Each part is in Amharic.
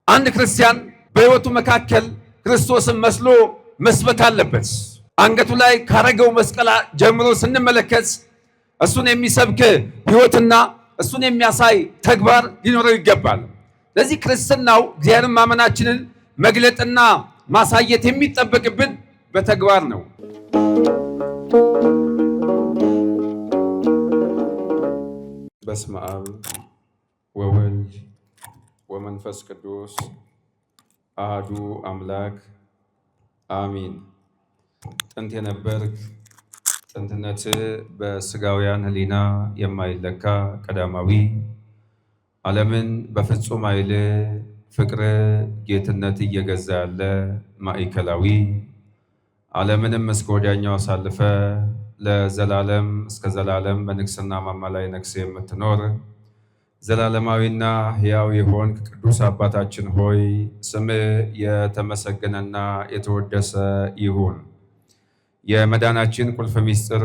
አንድ ክርስቲያን በሕይወቱ መካከል ክርስቶስን መስሎ መስበክ አለበት። አንገቱ ላይ ካረገው መስቀል ጀምሮ ስንመለከት እሱን የሚሰብክ ሕይወትና እሱን የሚያሳይ ተግባር ሊኖረው ይገባል። ለዚህ ክርስትናው እግዚአብሔርን ማመናችንን መግለጥና ማሳየት የሚጠበቅብን በተግባር ነው። በስመ አብ ወወልድ ወመንፈስ ቅዱስ አሐዱ አምላክ አሚን። ጥንት የነበርክ ጥንትነት በስጋውያን ሕሊና የማይለካ ቀዳማዊ ዓለምን በፍጹም ኃይል ፍቅር ጌትነት እየገዛ ያለ ማዕከላዊ ዓለምንም እስከ ወዲያኛው አሳልፈ ለዘላለም እስከ ዘላለም በንግስና ማማ ላይ ነግሰ የምትኖር ዘላለማዊና ሕያው የሆንክ ቅዱስ አባታችን ሆይ ስምህ የተመሰገነና የተወደሰ ይሁን። የመዳናችን ቁልፍ ምስጢር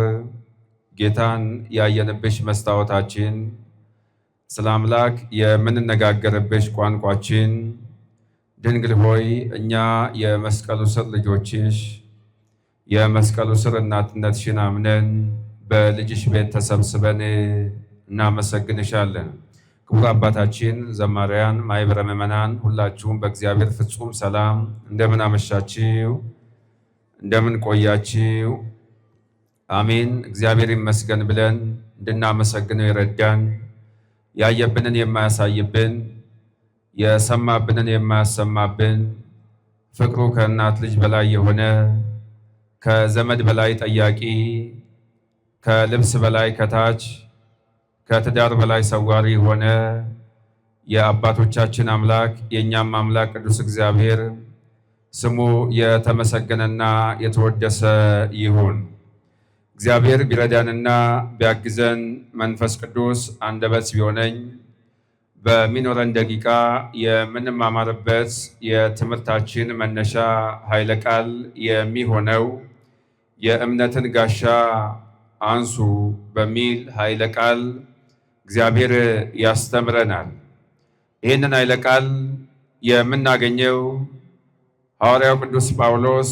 ጌታን ያየንብሽ መስታወታችን፣ ስለ አምላክ የምንነጋገርብሽ ቋንቋችን፣ ድንግል ሆይ እኛ የመስቀሉ ስር ልጆችሽ የመስቀሉ ስር እናትነትሽን አምነን በልጅሽ ቤት ተሰብስበን እናመሰግንሻለን። ክቡር አባታችን ዘማሪያን፣ ማኅበረ ምዕመናን ሁላችሁም በእግዚአብሔር ፍጹም ሰላም እንደምን አመሻችሁ? እንደምን ቆያችሁ? አሜን። እግዚአብሔር ይመስገን ብለን እንድናመሰግነው ይረዳን። ያየብንን የማያሳይብን፣ የሰማብንን የማያሰማብን፣ ፍቅሩ ከእናት ልጅ በላይ የሆነ ከዘመድ በላይ ጠያቂ፣ ከልብስ በላይ ከታች፣ ከትዳር በላይ ሰዋሪ የሆነ የአባቶቻችን አምላክ የእኛም አምላክ ቅዱስ እግዚአብሔር ስሙ የተመሰገነና የተወደሰ ይሁን። እግዚአብሔር ቢረዳንና ቢያግዘን መንፈስ ቅዱስ አንደበት ቢሆነኝ በሚኖረን ደቂቃ የምንማማርበት የትምህርታችን መነሻ ኃይለ ቃል የሚሆነው የእምነትን ጋሻ አንሱ በሚል ኃይለ ቃል እግዚአብሔር ያስተምረናል። ይህንን ኃይለ ቃል የምናገኘው ሐዋርያው ቅዱስ ጳውሎስ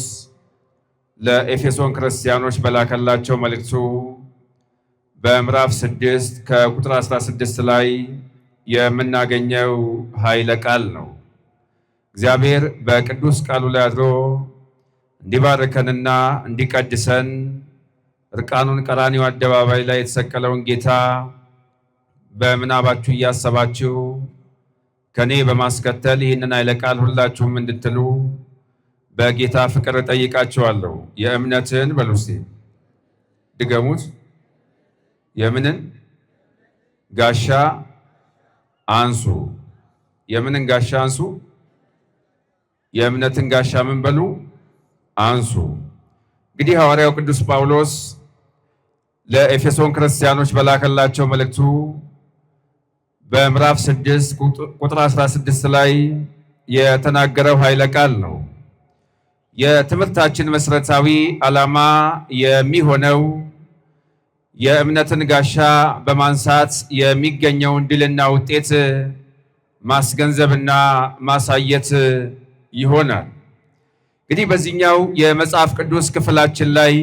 ለኤፌሶን ክርስቲያኖች በላከላቸው መልእክቱ በምዕራፍ 6 ከቁጥር 16 ላይ የምናገኘው ኃይለ ቃል ነው። እግዚአብሔር በቅዱስ ቃሉ ላይ አድሮ እንዲባርከንና እንዲቀድሰን እርቃኑን ቀራንዮ አደባባይ ላይ የተሰቀለውን ጌታ በምናባችሁ እያሰባችሁ ከኔ በማስከተል ይህንን ኃይለ ቃል ሁላችሁም እንድትሉ በጌታ ፍቅር እጠይቃችኋለሁ። የእምነትን በሉ እስቲ ድገሙት። የምንን ጋሻ አንሱ። የምንን ጋሻ አንሱ? የእምነትን ጋሻ ምን በሉ? አንሱ። እንግዲህ ሐዋርያው ቅዱስ ጳውሎስ ለኤፌሶን ክርስቲያኖች በላከላቸው መልእክቱ በምዕራፍ 6 ቁጥር 16 ላይ የተናገረው ኃይለ ቃል ነው። የትምህርታችን መሰረታዊ ዓላማ የሚሆነው የእምነትን ጋሻ በማንሳት የሚገኘውን ድልና ውጤት ማስገንዘብና ማሳየት ይሆናል። እንግዲህ በዚህኛው የመጽሐፍ ቅዱስ ክፍላችን ላይ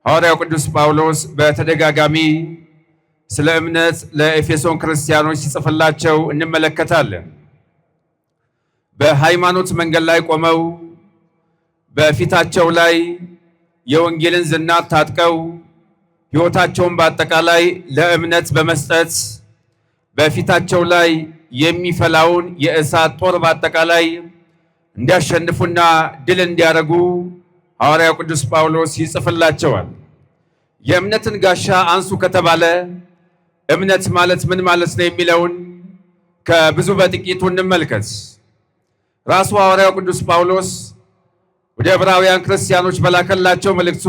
ሐዋርያው ቅዱስ ጳውሎስ በተደጋጋሚ ስለ እምነት ለኤፌሶን ክርስቲያኖች ሲጽፍላቸው እንመለከታለን። በሃይማኖት መንገድ ላይ ቆመው በፊታቸው ላይ የወንጌልን ዝናር ታጥቀው ሕይወታቸውን በአጠቃላይ ለእምነት በመስጠት በፊታቸው ላይ የሚፈላውን የእሳት ጦር በአጠቃላይ እንዲያሸንፉና ድል እንዲያደርጉ ሐዋርያው ቅዱስ ጳውሎስ ይጽፍላቸዋል። የእምነትን ጋሻ አንሱ ከተባለ እምነት ማለት ምን ማለት ነው የሚለውን ከብዙ በጥቂቱ እንመልከት። ራሱ ሐዋርያው ቅዱስ ጳውሎስ ወደ ዕብራውያን ክርስቲያኖች በላከላቸው መልእክቱ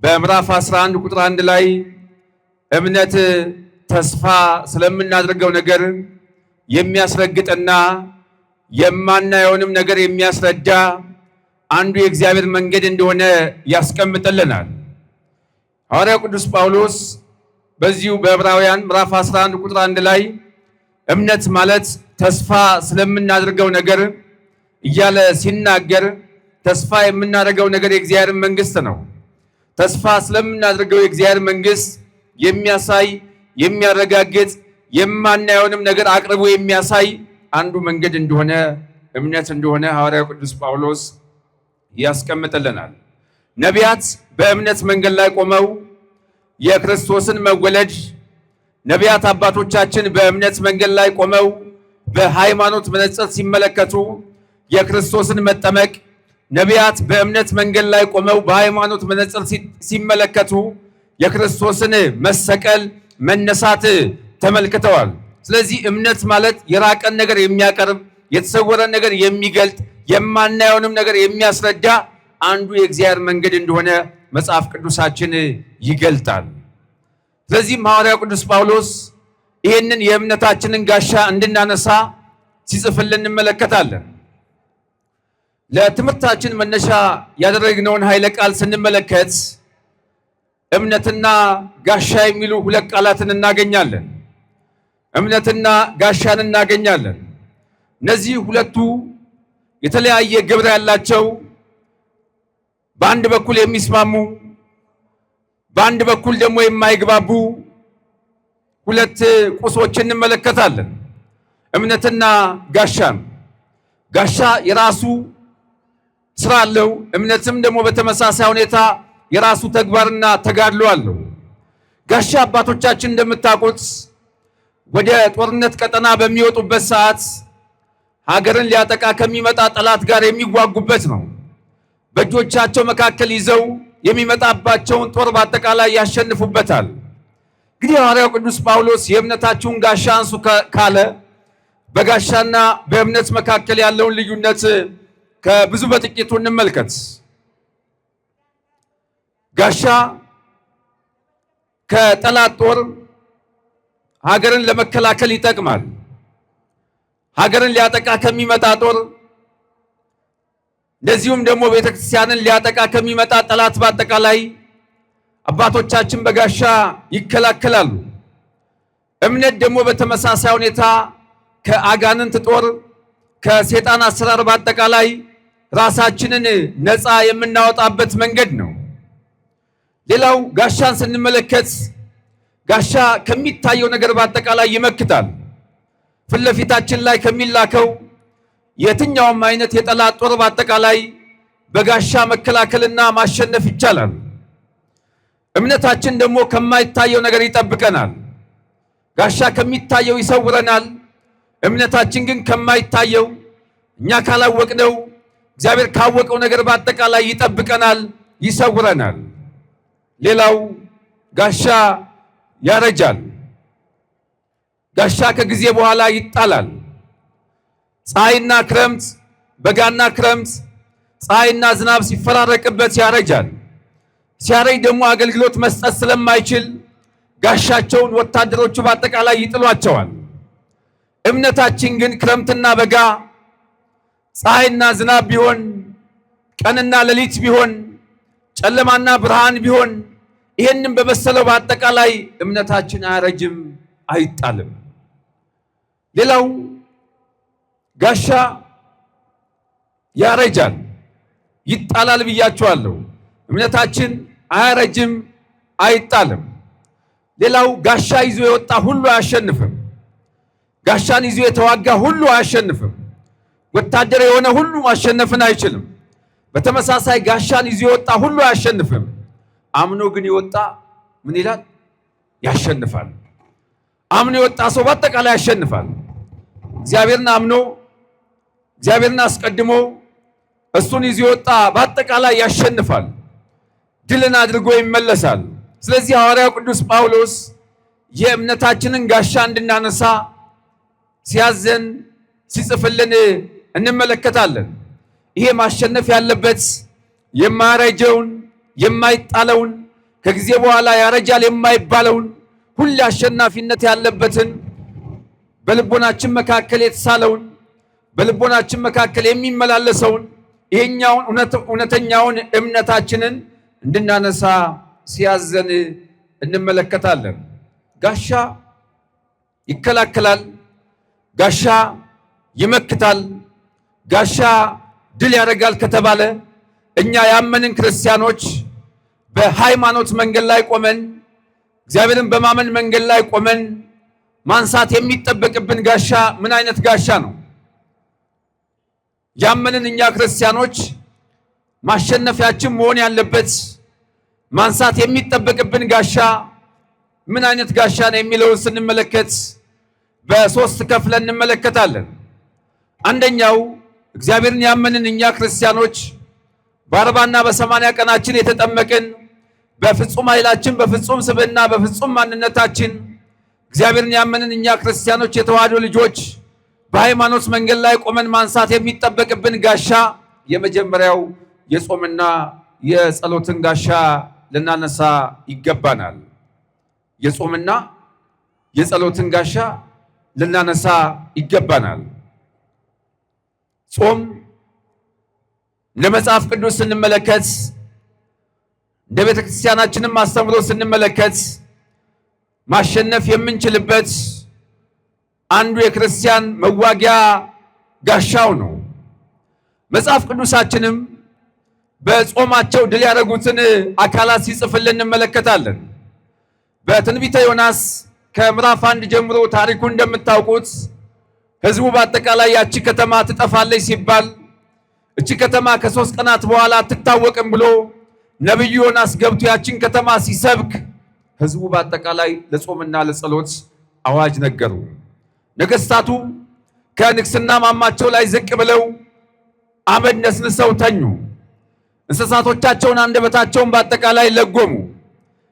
በምዕራፍ 11 ቁጥር 1 ላይ እምነት ተስፋ ስለምናደርገው ነገር የሚያስረግጥና የማናየውንም ነገር የሚያስረዳ አንዱ የእግዚአብሔር መንገድ እንደሆነ ያስቀምጥልናል። ሐዋርያው ቅዱስ ጳውሎስ በዚሁ በዕብራውያን ምዕራፍ 11 ቁጥር 1 ላይ እምነት ማለት ተስፋ ስለምናደርገው ነገር እያለ ሲናገር ተስፋ የምናደርገው ነገር የእግዚአብሔር መንግስት ነው። ተስፋ ስለምናደርገው የእግዚአብሔር መንግስት የሚያሳይ የሚያረጋግጥ የማናየውንም ነገር አቅርቦ የሚያሳይ አንዱ መንገድ እንደሆነ እምነት እንደሆነ ሐዋርያው ቅዱስ ጳውሎስ ያስቀምጥልናል። ነቢያት በእምነት መንገድ ላይ ቆመው የክርስቶስን መወለድ ነቢያት አባቶቻችን በእምነት መንገድ ላይ ቆመው በሃይማኖት መነጽር ሲመለከቱ የክርስቶስን መጠመቅ ነቢያት በእምነት መንገድ ላይ ቆመው በሃይማኖት መነጽር ሲመለከቱ የክርስቶስን መሰቀል መነሳት ተመልክተዋል። ስለዚህ እምነት ማለት የራቀን ነገር የሚያቀርብ የተሰወረን ነገር የሚገልጥ የማናየውንም ነገር የሚያስረዳ አንዱ የእግዚአብሔር መንገድ እንደሆነ መጽሐፍ ቅዱሳችን ይገልጣል። ስለዚህም ሐዋርያው ቅዱስ ጳውሎስ ይህንን የእምነታችንን ጋሻ እንድናነሳ ሲጽፍልን እንመለከታለን። ለትምህርታችን መነሻ ያደረግነውን ኃይለ ቃል ስንመለከት እምነትና ጋሻ የሚሉ ሁለት ቃላትን እናገኛለን። እምነትና ጋሻን እናገኛለን። እነዚህ ሁለቱ የተለያየ ግብር ያላቸው በአንድ በኩል የሚስማሙ በአንድ በኩል ደግሞ የማይግባቡ ሁለት ቁሶችን እንመለከታለን። እምነትና ጋሻን። ጋሻ የራሱ ስራ አለው። እምነትም ደግሞ በተመሳሳይ ሁኔታ የራሱ ተግባርና ተጋድሎ አለው። ጋሻ አባቶቻችን እንደምታውቁት ወደ ጦርነት ቀጠና በሚወጡበት ሰዓት ሀገርን ሊያጠቃ ከሚመጣ ጠላት ጋር የሚዋጉበት ነው። በእጆቻቸው መካከል ይዘው የሚመጣባቸውን ጦር በአጠቃላይ ያሸንፉበታል። እንግዲህ ሐዋርያው ቅዱስ ጳውሎስ የእምነታችሁን ጋሻ አንሱ ካለ በጋሻና በእምነት መካከል ያለውን ልዩነት ከብዙ በጥቂቱ እንመልከት። ጋሻ ከጠላት ጦር ሀገርን ለመከላከል ይጠቅማል። ሀገርን ሊያጠቃ ከሚመጣ ጦር እንደዚሁም ደግሞ ቤተክርስቲያንን ሊያጠቃ ከሚመጣ ጠላት በአጠቃላይ አባቶቻችን በጋሻ ይከላከላሉ። እምነት ደግሞ በተመሳሳይ ሁኔታ ከአጋንንት ጦር ከሰይጣን አሰራር በአጠቃላይ ራሳችንን ነፃ የምናወጣበት መንገድ ነው። ሌላው ጋሻን ስንመለከት ጋሻ ከሚታየው ነገር በአጠቃላይ ይመክታል። ፊት ለፊታችን ላይ ከሚላከው የትኛውም አይነት የጠላት ጦር በአጠቃላይ በጋሻ መከላከልና ማሸነፍ ይቻላል። እምነታችን ደግሞ ከማይታየው ነገር ይጠብቀናል። ጋሻ ከሚታየው ይሰውረናል። እምነታችን ግን ከማይታየው እኛ ካላወቅነው እግዚአብሔር ካወቀው ነገር በአጠቃላይ ይጠብቀናል፣ ይሰውረናል። ሌላው ጋሻ ያረጃል። ጋሻ ከጊዜ በኋላ ይጣላል። ፀሐይና ክረምት፣ በጋና ክረምት፣ ፀሐይና ዝናብ ሲፈራረቅበት ያረጃል። ሲያረጅ ደግሞ አገልግሎት መስጠት ስለማይችል ጋሻቸውን ወታደሮቹ በአጠቃላይ ይጥሏቸዋል። እምነታችን ግን ክረምትና በጋ፣ ፀሐይና ዝናብ ቢሆን፣ ቀንና ሌሊት ቢሆን፣ ጨለማና ብርሃን ቢሆን ይሄንን በመሰለው በአጠቃላይ እምነታችን አያረጅም፣ አይጣልም። ሌላው ጋሻ ያረጃል፣ ይጣላል ብያቸዋለሁ። እምነታችን አያረጅም፣ አይጣልም። ሌላው ጋሻ ይዞ የወጣ ሁሉ አያሸንፍም። ጋሻን ይዞ የተዋጋ ሁሉ አያሸንፍም። ወታደር የሆነ ሁሉ ማሸነፍን አይችልም። በተመሳሳይ ጋሻን ይዞ የወጣ ሁሉ አያሸንፍም። አምኖ ግን የወጣ ምን ይላል? ያሸንፋል። አምኖ የወጣ ሰው በአጠቃላይ ያሸንፋል። እግዚአብሔርን አምኖ እግዚአብሔርን አስቀድሞ እሱን ይዞ የወጣ በአጠቃላይ ያሸንፋል፣ ድልን አድርጎ ይመለሳል። ስለዚህ ሐዋርያው ቅዱስ ጳውሎስ የእምነታችንን ጋሻ እንድናነሳ ሲያዘን ሲጽፍልን እንመለከታለን። ይሄ ማሸነፍ ያለበት የማያረጀውን የማይጣለውን ከጊዜ በኋላ ያረጃል የማይባለውን ሁሉ አሸናፊነት ያለበትን በልቦናችን መካከል የተሳለውን በልቦናችን መካከል የሚመላለሰውን ይሄኛውን እውነተኛውን እምነታችንን እንድናነሳ ሲያዘን እንመለከታለን። ጋሻ ይከላከላል፣ ጋሻ ይመክታል፣ ጋሻ ድል ያደርጋል ከተባለ እኛ ያመንን ክርስቲያኖች በሃይማኖት መንገድ ላይ ቆመን እግዚአብሔርን በማመን መንገድ ላይ ቆመን ማንሳት የሚጠበቅብን ጋሻ ምን አይነት ጋሻ ነው? ያመንን እኛ ክርስቲያኖች ማሸነፊያችን መሆን ያለበት ማንሳት የሚጠበቅብን ጋሻ ምን አይነት ጋሻ ነው የሚለውን ስንመለከት በሶስት ከፍለን እንመለከታለን። አንደኛው እግዚአብሔርን ያመንን እኛ ክርስቲያኖች በ40 እና በ80 ቀናችን የተጠመቅን በፍጹም ኃይላችን በፍጹም ስብዕና በፍጹም ማንነታችን እግዚአብሔርን ያመንን እኛ ክርስቲያኖች የተዋህዶ ልጆች በሃይማኖት መንገድ ላይ ቆመን ማንሳት የሚጠበቅብን ጋሻ የመጀመሪያው የጾምና የጸሎትን ጋሻ ልናነሳ ይገባናል። የጾምና የጸሎትን ጋሻ ልናነሳ ይገባናል። ጾም ለመጽሐፍ ቅዱስ ስንመለከት እንደ ቤተ ክርስቲያናችንም አስተምሮ ስንመለከት ማሸነፍ የምንችልበት አንዱ የክርስቲያን መዋጊያ ጋሻው ነው። መጽሐፍ ቅዱሳችንም በጾማቸው ድል ያደረጉትን አካላት ሲጽፍልን እንመለከታለን። በትንቢተ ዮናስ ከምዕራፍ 1 ጀምሮ ታሪኩ እንደምታውቁት ሕዝቡ በአጠቃላይ ያቺ ከተማ ትጠፋለች ሲባል እቺ ከተማ ከ3 ቀናት በኋላ አትታወቅም ብሎ ነብዩ ዮናስ ገብቶ ያቺን ከተማ ሲሰብክ ሕዝቡ በአጠቃላይ ለጾምና ለጸሎት አዋጅ ነገሩ። ነገስታቱ ከንግስና ማማቸው ላይ ዝቅ ብለው አመድ ነስንሰው ተኙ። እንስሳቶቻቸውን አንደበታቸውን በአጠቃላይ ለጎሙ።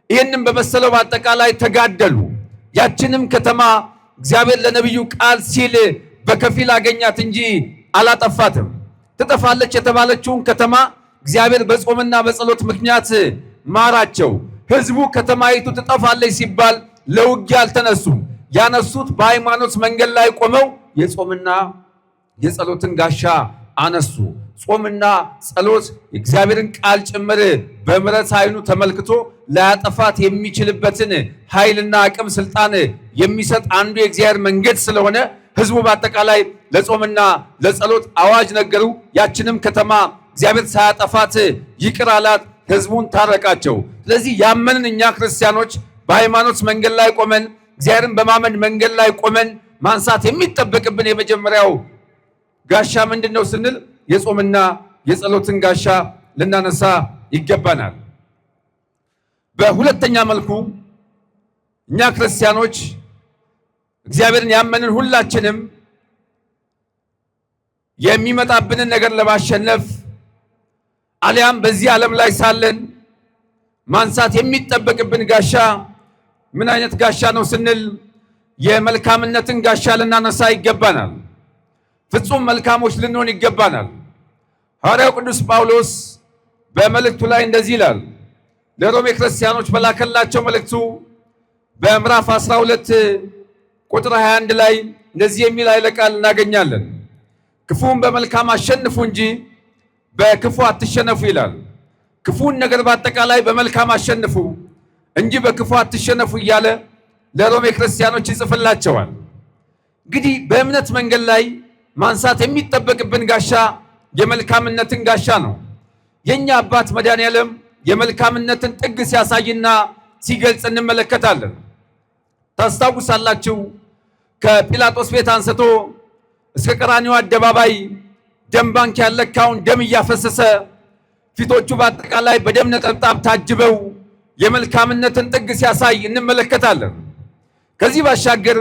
ይህንም በመሰለው በአጠቃላይ ተጋደሉ። ያችንም ከተማ እግዚአብሔር ለነብዩ ቃል ሲል በከፊል አገኛት እንጂ አላጠፋትም። ትጠፋለች የተባለችውን ከተማ እግዚአብሔር በጾምና በጸሎት ምክንያት ማራቸው። ህዝቡ ከተማይቱ ትጠፋለች ሲባል ለውጊያ አልተነሱም። ያነሱት በሃይማኖት መንገድ ላይ ቆመው የጾምና የጸሎትን ጋሻ አነሱ። ጾምና ጸሎት የእግዚአብሔርን ቃል ጭምር በምሕረት ዓይኑ ተመልክቶ ላያጠፋት የሚችልበትን ኃይልና አቅም ስልጣን የሚሰጥ አንዱ የእግዚአብሔር መንገድ ስለሆነ ህዝቡ በአጠቃላይ ለጾምና ለጸሎት አዋጅ ነገሩ። ያችንም ከተማ እግዚአብሔር ሳያጠፋት ይቅር አላት፣ ህዝቡን ታረቃቸው። ስለዚህ ያመንን እኛ ክርስቲያኖች በሃይማኖት መንገድ ላይ ቆመን እግዚአብሔርን በማመን መንገድ ላይ ቆመን ማንሳት የሚጠበቅብን የመጀመሪያው ጋሻ ምንድነው ስንል የጾምና የጸሎትን ጋሻ ልናነሳ ይገባናል። በሁለተኛ መልኩ እኛ ክርስቲያኖች እግዚአብሔርን ያመንን ሁላችንም የሚመጣብንን ነገር ለማሸነፍ አሊያም በዚህ ዓለም ላይ ሳለን ማንሳት የሚጠበቅብን ጋሻ ምን አይነት ጋሻ ነው ስንል የመልካምነትን ጋሻ ልናነሳ ይገባናል። ፍጹም መልካሞች ልንሆን ይገባናል። ሐዋርያው ቅዱስ ጳውሎስ በመልእክቱ ላይ እንደዚህ ይላል። ለሮሜ ክርስቲያኖች በላከላቸው መልእክቱ በምዕራፍ 12 ቁጥር 21 ላይ እንደዚህ የሚል ኃይለ ቃል እናገኛለን። ክፉን በመልካም አሸንፉ እንጂ በክፉ አትሸነፉ ይላል። ክፉን ነገር በአጠቃላይ በመልካም አሸንፉ እንጂ በክፉ አትሸነፉ እያለ ለሮሜ ክርስቲያኖች ይጽፍላቸዋል። እንግዲህ በእምነት መንገድ ላይ ማንሳት የሚጠበቅብን ጋሻ የመልካምነትን ጋሻ ነው። የኛ አባት መድኃኔዓለም የመልካምነትን ጥግ ሲያሳይና ሲገልጽ እንመለከታለን። ታስታውሳላችሁ፣ ከጲላጦስ ቤት አንስቶ እስከ ቀራንዮ አደባባይ ደም ባንክ ያለካውን ደም እያፈሰሰ ፊቶቹ በአጠቃላይ በደም ነጠብጣብ ታጅበው የመልካምነትን ጥግ ሲያሳይ እንመለከታለን። ከዚህ ባሻገር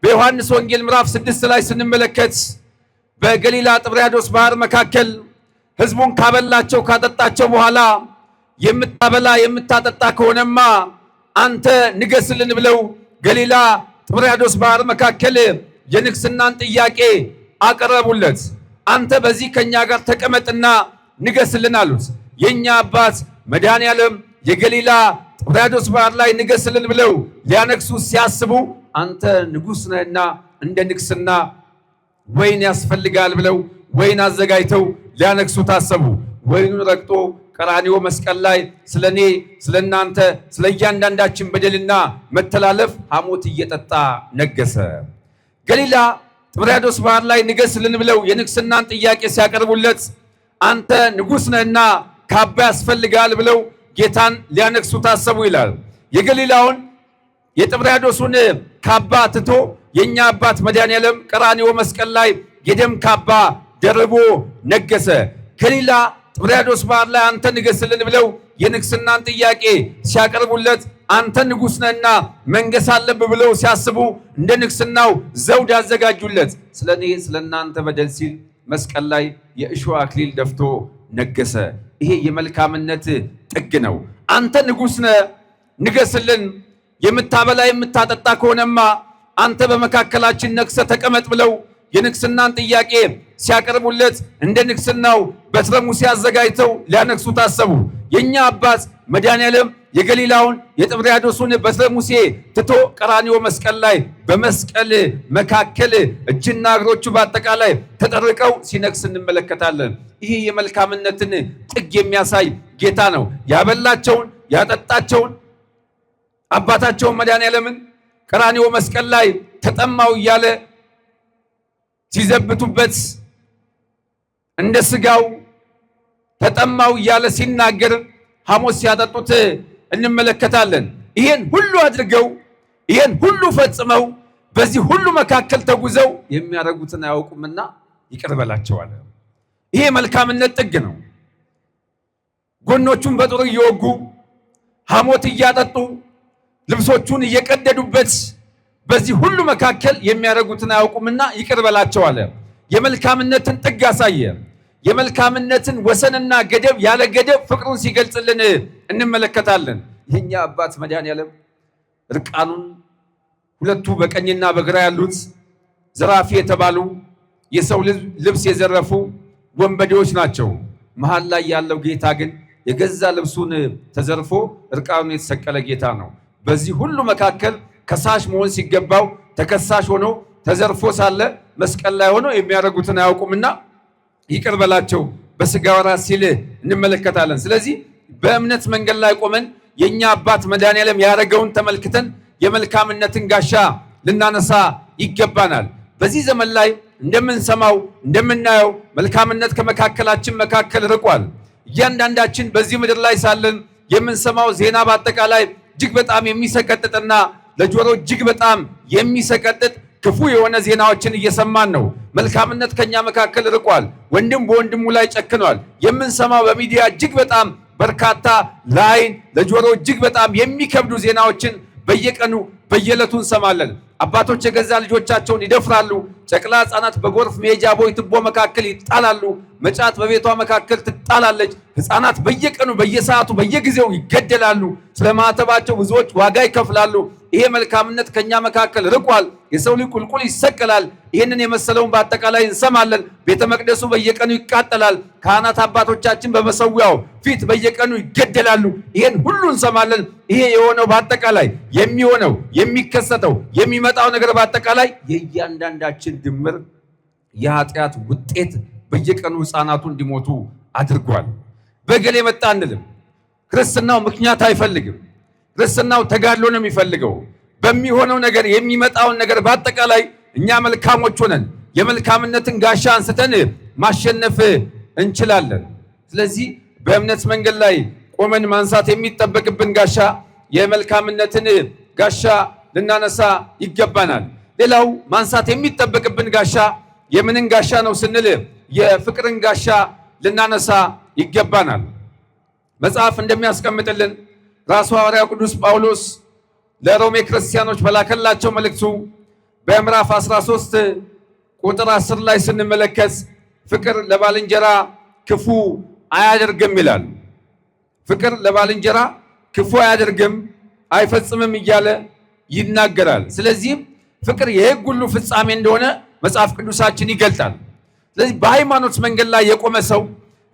በዮሐንስ ወንጌል ምዕራፍ 6 ላይ ስንመለከት በገሊላ ጥብርያዶስ ባህር መካከል ሕዝቡን ካበላቸው ካጠጣቸው በኋላ የምታበላ የምታጠጣ ከሆነማ አንተ ንገስልን ብለው ገሊላ ጥብርያዶስ ባህር መካከል የንግስናን ጥያቄ አቀረቡለት። አንተ በዚህ ከኛ ጋር ተቀመጥና ንገስልን አሉት። የኛ አባት መድኃኔዓለም የገሊላ ጥብርያዶስ ባህር ላይ ንገስልን ብለው ሊያነግሱ ሲያስቡ አንተ ንጉሥ ነህና እንደ ንግስና ወይን ያስፈልጋል ብለው ወይን አዘጋጅተው ሊያነግሱ ታሰቡ። ወይኑን ረግጦ ቀራንዮ መስቀል ላይ ስለኔ ስለናንተ ስለ እያንዳንዳችን በደልና መተላለፍ ሐሞት እየጠጣ ነገሰ። ገሊላ ጥብርያዶስ ባህር ላይ ንገስልን ብለው የንግስናን ጥያቄ ሲያቀርቡለት አንተ ንጉሥ ነህና ካባ ያስፈልጋል ብለው ጌታን ሊያነግሱ ታሰቡ ይላል። የገሊላውን የጥብርያዶስን ካባ ትቶ የኛ አባት መድኃኔዓለም ቀራንዮ መስቀል ላይ የደም ካባ ደርቦ ነገሰ። ገሊላ ጥብርያዶስ ባህር ላይ አንተ ንገስልን ብለው የንግስናን ጥያቄ ሲያቀርቡለት አንተ ንጉሥ ነህና መንገስ አለብህ ብለው ሲያስቡ እንደ ንግስናው ዘውድ ያዘጋጁለት። ስለኔ ስለናንተ በደል ሲል መስቀል ላይ የእሾህ አክሊል ደፍቶ ነገሰ። ይሄ የመልካምነት ጥግ ነው። አንተ ንጉሥ ነህ ንገስልን፣ የምታበላ የምታጠጣ ከሆነማ አንተ በመካከላችን ነግሰ ተቀመጥ ብለው የንግስናን ጥያቄ ሲያቀርቡለት እንደ ንግስናው በትረ ሙሴ አዘጋጅተው ሊያነግሱ ታሰቡ። የኛ አባት መድኃኔዓለም የገሊላውን የጥብርያዶስን በትረ ሙሴ ትቶ ቀራንዮ መስቀል ላይ በመስቀል መካከል እጅና እግሮቹ በአጠቃላይ ተጠርቀው ሲነግስ እንመለከታለን። ይህ የመልካምነትን ጥግ የሚያሳይ ጌታ ነው። ያበላቸውን ያጠጣቸውን አባታቸውን መድኃኔዓለምን ቀራንዮ መስቀል ላይ ተጠማው እያለ ሲዘብቱበት እንደ ስጋው ተጠማው እያለ ሲናገር ሐሞት ሲያጠጡት እንመለከታለን። ይሄን ሁሉ አድርገው ይሄን ሁሉ ፈጽመው በዚህ ሁሉ መካከል ተጉዘው የሚያደርጉትን አያውቁምና ይቅር በላቸዋል። ይሄ መልካምነት ጥግ ነው። ጎኖቹን በጦር እየወጉ ሐሞት እያጠጡ ልብሶቹን እየቀደዱበት በዚህ ሁሉ መካከል የሚያደርጉትን አያውቁምና ይቅር በላቸዋል። የመልካምነትን ጥግ አሳየ። የመልካምነትን ወሰንና ገደብ ያለ ገደብ ፍቅሩን ሲገልጽልን እንመለከታለን። የኛ አባት መድኃኔዓለም እርቃኑን ሁለቱ በቀኝና በግራ ያሉት ዘራፊ የተባሉ የሰው ልብስ የዘረፉ ወንበዴዎች ናቸው። መሃል ላይ ያለው ጌታ ግን የገዛ ልብሱን ተዘርፎ እርቃኑን የተሰቀለ ጌታ ነው። በዚህ ሁሉ መካከል ከሳሽ መሆን ሲገባው ተከሳሽ ሆኖ ተዘርፎ ሳለ መስቀል ላይ ሆኖ የሚያደርጉትን አያውቁምና ይቅር በላቸው በስጋ ወራት ሲል እንመለከታለን። ስለዚህ በእምነት መንገድ ላይ ቆመን የኛ አባት መድኃኔዓለም ያደረገውን ተመልክተን የመልካምነትን ጋሻ ልናነሳ ይገባናል። በዚህ ዘመን ላይ እንደምንሰማው እንደምናየው መልካምነት ከመካከላችን መካከል ርቋል። እያንዳንዳችን በዚህ ምድር ላይ ሳለን የምንሰማው ዜና በአጠቃላይ እጅግ በጣም የሚሰቀጥጥና ለጆሮ እጅግ በጣም የሚሰቀጥጥ ክፉ የሆነ ዜናዎችን እየሰማን ነው። መልካምነት ከኛ መካከል ርቋል። ወንድም በወንድሙ ላይ ጨክኗል። የምንሰማው በሚዲያ እጅግ በጣም በርካታ ለዓይን ለጆሮ እጅግ በጣም የሚከብዱ ዜናዎችን በየቀኑ በየዕለቱ እንሰማለን። አባቶች የገዛ ልጆቻቸውን ይደፍራሉ። ጨቅላ ሕፃናት በጎርፍ መሄጃ ቦይ ትቦ መካከል ይጣላሉ። መጫት በቤቷ መካከል ትጣላለች። ሕፃናት በየቀኑ በየሰዓቱ በየጊዜው ይገደላሉ። ስለ ማዕተባቸው ብዙዎች ዋጋ ይከፍላሉ። ይሄ መልካምነት ከኛ መካከል ርቋል። የሰው ልጅ ቁልቁል ይሰቀላል። ይህንን የመሰለውን በአጠቃላይ እንሰማለን። ቤተ መቅደሱ በየቀኑ ይቃጠላል። ካህናት አባቶቻችን በመሰዊያው ፊት በየቀኑ ይገደላሉ። ይሄን ሁሉ እንሰማለን። ይሄ የሆነው በአጠቃላይ የሚሆነው የሚከሰተው የሚመጣው ነገር በአጠቃላይ የእያንዳንዳችን ድምር የኃጢአት ውጤት በየቀኑ ሕፃናቱ እንዲሞቱ አድርጓል። በገሌ መጣ አንልም። ክርስትናው ምክንያት አይፈልግም። ክርስትናው ተጋድሎ ነው የሚፈልገው። በሚሆነው ነገር የሚመጣውን ነገር በአጠቃላይ እኛ መልካሞች ሆነን የመልካምነትን ጋሻ አንስተን ማሸነፍ እንችላለን። ስለዚህ በእምነት መንገድ ላይ ቆመን ማንሳት የሚጠበቅብን ጋሻ የመልካምነትን ጋሻ ልናነሳ ይገባናል። ሌላው ማንሳት የሚጠበቅብን ጋሻ የምንን ጋሻ ነው ስንል የፍቅርን ጋሻ ልናነሳ ይገባናል። መጽሐፍ እንደሚያስቀምጥልን ራሱ ሐዋርያው ቅዱስ ጳውሎስ ለሮሜ ክርስቲያኖች በላከላቸው መልእክቱ በምዕራፍ 13 ቁጥር 10 ላይ ስንመለከት ፍቅር ለባልንጀራ ክፉ አያደርግም ይላል። ፍቅር ለባልንጀራ ክፉ አያደርግም አይፈጽምም እያለ ይናገራል። ስለዚህ ፍቅር የሕግ ሁሉ ፍጻሜ እንደሆነ መጽሐፍ ቅዱሳችን ይገልጣል። ስለዚህ በሃይማኖት መንገድ ላይ የቆመ ሰው፣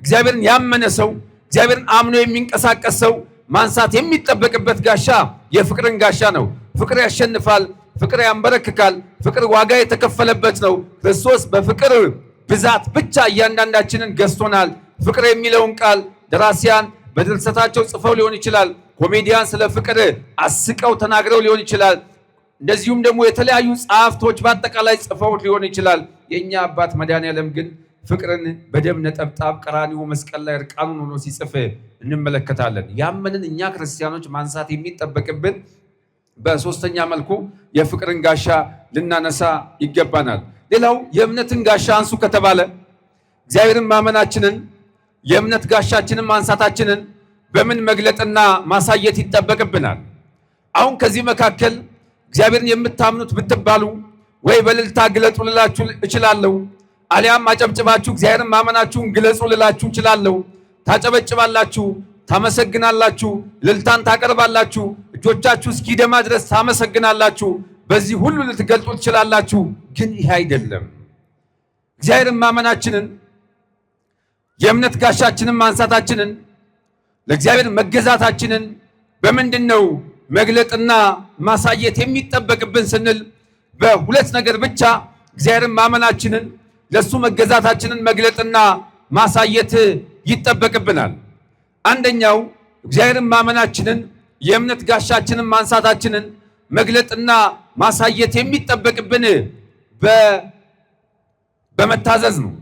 እግዚአብሔርን ያመነ ሰው፣ እግዚአብሔርን አምኖ የሚንቀሳቀስ ሰው ማንሳት የሚጠበቅበት ጋሻ የፍቅርን ጋሻ ነው። ፍቅር ያሸንፋል። ፍቅር ያንበረክካል። ፍቅር ዋጋ የተከፈለበት ነው። ክርስቶስ በፍቅር ብዛት ብቻ እያንዳንዳችንን ገዝቶናል። ፍቅር የሚለውን ቃል ደራሲያን በድርሰታቸው ጽፈው ሊሆን ይችላል። ኮሜዲያን ስለ ፍቅር አስቀው ተናግረው ሊሆን ይችላል። እንደዚሁም ደግሞ የተለያዩ ጸሐፍቶች በአጠቃላይ ጽፈው ሊሆን ይችላል። የኛ አባት መድኃኔዓለም ግን ፍቅርን በደም ነጠብጣብ ቀራንዮ መስቀል ላይ እርቃኑን ሆኖ ሲጽፍ እንመለከታለን። ያመንን እኛ ክርስቲያኖች ማንሳት የሚጠበቅብን በሶስተኛ መልኩ የፍቅርን ጋሻ ልናነሳ ይገባናል። ሌላው የእምነትን ጋሻ አንሱ ከተባለ እግዚአብሔርን ማመናችንን የእምነት ጋሻችንን ማንሳታችንን በምን መግለጥና ማሳየት ይጠበቅብናል? አሁን ከዚህ መካከል እግዚአብሔርን የምታምኑት ብትባሉ ወይ በእልልታ ግለጹ ልላችሁ እችላለሁ፣ አሊያም አጨብጭባችሁ እግዚአብሔርን ማመናችሁን ግለጹ ልላችሁ እችላለሁ። ታጨበጭባላችሁ፣ ታመሰግናላችሁ፣ እልልታን ታቀርባላችሁ፣ እጆቻችሁ እስኪደማ ድረስ ታመሰግናላችሁ። በዚህ ሁሉ ልትገልጡ ትችላላችሁ። ግን ይሄ አይደለም። እግዚአብሔርን ማመናችንን የእምነት ጋሻችንን ማንሳታችንን ለእግዚአብሔር መገዛታችንን በምንድነው መግለጥና ማሳየት የሚጠበቅብን ስንል በሁለት ነገር ብቻ እግዚአብሔርን ማመናችንን ለሱ መገዛታችንን መግለጥና ማሳየት ይጠበቅብናል። አንደኛው እግዚአብሔርን ማመናችንን የእምነት ጋሻችንን ማንሳታችንን መግለጥና ማሳየት የሚጠበቅብን በመታዘዝ ነው።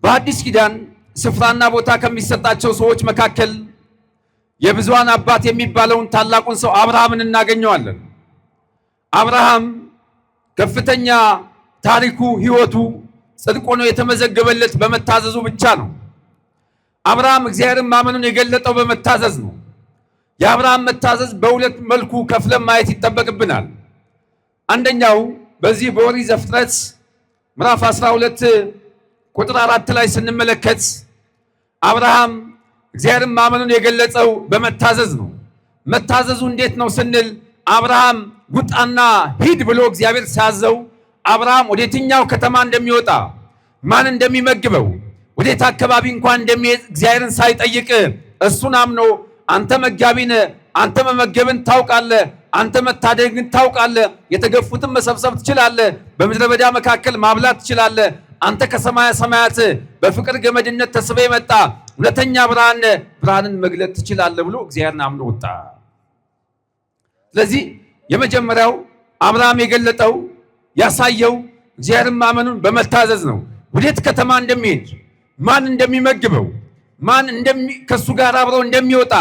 በአዲስ ኪዳን ስፍራና ቦታ ከሚሰጣቸው ሰዎች መካከል የብዙሃን አባት የሚባለውን ታላቁን ሰው አብርሃምን እናገኘዋለን። አብርሃም ከፍተኛ ታሪኩ ሕይወቱ ጽድቅ ሆኖ የተመዘገበለት በመታዘዙ ብቻ ነው። አብርሃም እግዚአብሔርን ማመኑን የገለጠው በመታዘዝ ነው። የአብርሃም መታዘዝ በሁለት መልኩ ከፍለን ማየት ይጠበቅብናል። አንደኛው በዚህ በኦሪት ዘፍጥረት ምዕራፍ 12 ቁጥር 4 ላይ ስንመለከት አብርሃም እግዚአብሔርን ማመኑን የገለጸው በመታዘዝ ነው። መታዘዙ እንዴት ነው ስንል አብርሃም ውጣና ሂድ ብሎ እግዚአብሔር ሲያዘው አብርሃም ወደ የትኛው ከተማ እንደሚወጣ ማን እንደሚመግበው ወዴት አካባቢ እንኳን እንደሚሄድ እግዚአብሔርን ሳይጠይቅ እሱን አምኖ አንተ መጋቢ ነህ፣ አንተ መመገብን ታውቃለህ፣ አንተ መታደግን ታውቃለህ፣ የተገፉትን መሰብሰብ ትችላለህ፣ በምድረ በዳ መካከል ማብላት ትችላለህ፣ አንተ ከሰማያ ሰማያት በፍቅር ገመድነት ተስበህ የመጣ እውነተኛ ብርሃን ብርሃንን መግለጥ ትችላለህ ብሎ እግዚአብሔርን አምኖ ወጣ። ስለዚህ የመጀመሪያው አብርሃም የገለጠው ያሳየው እግዚአብሔርን ማመኑን በመታዘዝ ነው። ወዴት ከተማ እንደሚሄድ ማን እንደሚመግበው ማን ከሱ ጋር አብረው እንደሚወጣ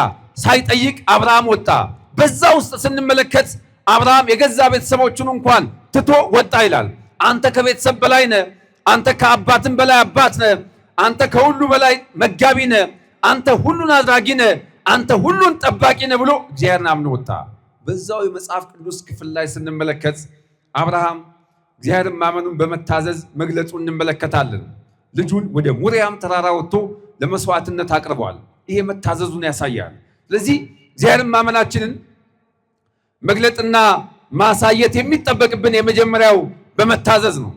ሳይጠይቅ አብርሃም ወጣ። በዛ ውስጥ ስንመለከት አብርሃም የገዛ ቤተሰቦቹን እንኳን ትቶ ወጣ ይላል። አንተ ከቤተሰብ በላይ ነህ፣ አንተ ከአባትም በላይ አባት ነህ፣ አንተ ከሁሉ በላይ መጋቢ ነህ፣ አንተ ሁሉን አድራጊ ነህ፣ አንተ ሁሉን ጠባቂ ነህ ብሎ እግዚአብሔርን አምኖ ወጣ። በዛው የመጽሐፍ ቅዱስ ክፍል ላይ ስንመለከት አብርሃም እግዚአብሔርን ማመኑን በመታዘዝ መግለጹ እንመለከታለን። ልጁን ወደ ሞሪያም ተራራ ወጥቶ ለመስዋዕትነት አቅርቧል። ይሄ መታዘዙን ያሳያል። ስለዚህ እግዚአብሔርን ማመናችንን መግለጥና ማሳየት የሚጠበቅብን የመጀመሪያው በመታዘዝ ነው።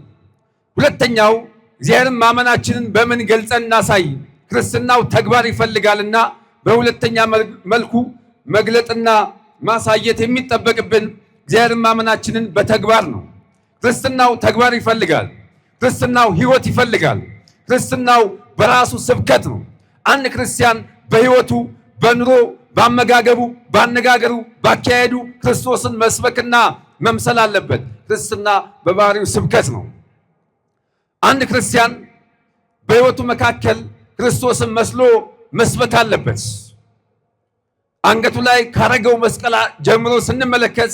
ሁለተኛው እግዚአብሔርን ማመናችንን በምን ገልጸን እናሳይ? ክርስትናው ተግባር ይፈልጋልና በሁለተኛ መልኩ መግለጥና ማሳየት የሚጠበቅብን እግዚአብሔርን ማመናችንን በተግባር ነው። ክርስትናው ተግባር ይፈልጋል። ክርስትናው ሕይወት ይፈልጋል። ክርስትናው በራሱ ስብከት ነው። አንድ ክርስቲያን በሕይወቱ፣ በኑሮ፣ በአመጋገቡ፣ በአነጋገሩ፣ ባካሄዱ ክርስቶስን መስበክና መምሰል አለበት። ክርስትና በባህሪው ስብከት ነው። አንድ ክርስቲያን በሕይወቱ መካከል ክርስቶስን መስሎ መስበክ አለበት። አንገቱ ላይ ካረገው መስቀል ጀምሮ ስንመለከት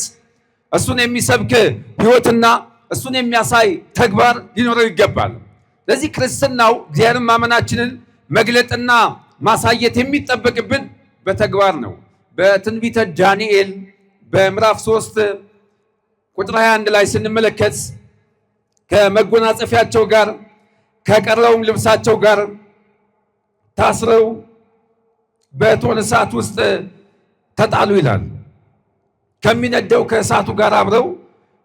እሱን የሚሰብክ ሕይወትና እሱን የሚያሳይ ተግባር ሊኖረው ይገባል። ለዚህ ክርስትናው እግዚአብሔርን ማመናችንን መግለጥና ማሳየት የሚጠበቅብን በተግባር ነው። በትንቢተ ዳንኤል በምዕራፍ 3 ቁጥር 21 ላይ ስንመለከት ከመጎናጸፊያቸው ጋር ከቀረውም ልብሳቸው ጋር ታስረው በእቶን እሳት ውስጥ ተጣሉ ይላል። ከሚነደው ከእሳቱ ጋር አብረው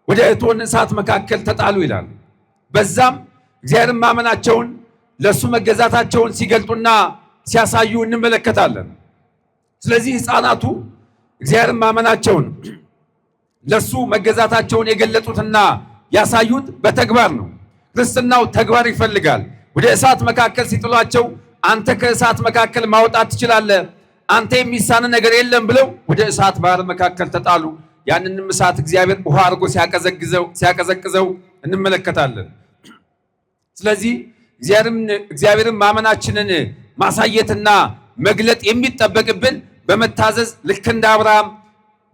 ወደ እቶን እሳት መካከል ተጣሉ ይላል። በዛም እግዚአብሔርን ማመናቸውን ለሱ መገዛታቸውን ሲገልጡና ሲያሳዩ እንመለከታለን። ስለዚህ ሕፃናቱ እግዚአብሔርን ማመናቸውን ለሱ መገዛታቸውን የገለጡትና ያሳዩት በተግባር ነው። ክርስትናው ተግባር ይፈልጋል። ወደ እሳት መካከል ሲጥሏቸው አንተ ከእሳት መካከል ማውጣት ትችላለህ፣ አንተ የሚሳን ነገር የለም ብለው ወደ እሳት ባህር መካከል ተጣሉ። ያንንም እሳት እግዚአብሔር ውሃ አድርጎ ሲያቀዘቅዘው እንመለከታለን። ስለዚህ እግዚአብሔርን ማመናችንን ማሳየትና መግለጥ የሚጠበቅብን በመታዘዝ ልክ እንደ አብርሃም